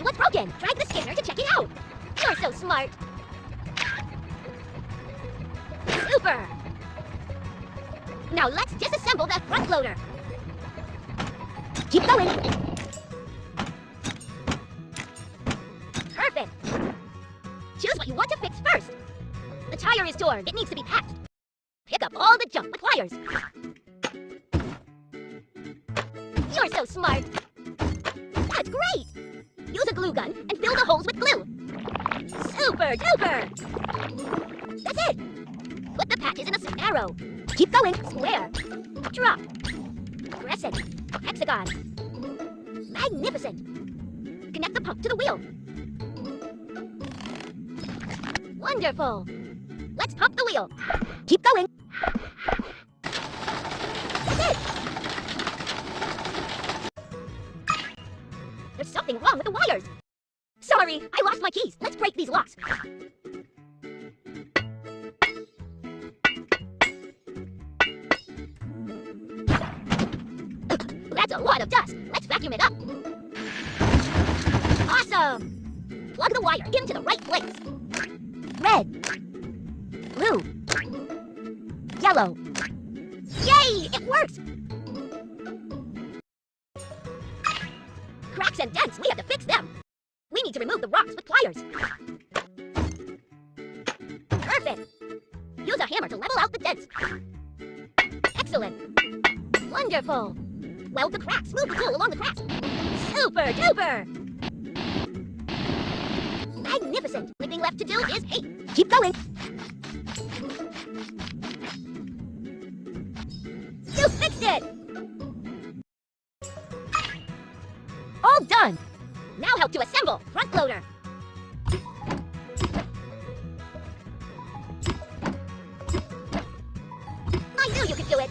see what's broken. Drag the scanner to check it out. You're so smart. Super! Now let's disassemble that front loader. Keep going. Perfect. Choose what you want to fix first. The tire is torn. It needs to be patched. Pick up all the junk with pliers. You're so smart. That's great. Use a glue gun and fill the holes with glue. Super duper. That's it. Put the patches in a arrow. Keep going. Square. Drop. Crescent. Hexagon. Magnificent. Connect the pump to the wheel. Wonderful. Let's pump the wheel. Keep going. That's it. There's something wrong with the wires. Sorry, I lost my keys. Let's break these locks. That's a lot of dust. Let's vacuum it up. Awesome! Plug the wire into the right place. Red. Blue. Yellow. Yay! It works! Cracks and dents, we have to fix them. We need to remove the rocks with pliers. Perfect! Use a hammer to level out the dents. Excellent! Wonderful! Weld the cracks. Move the tool along the cracks. Super duper! Magnificent! Only thing left to do is paint. Keep going! You fixed it! All done! Now help to assemble front loader. I knew you could do it!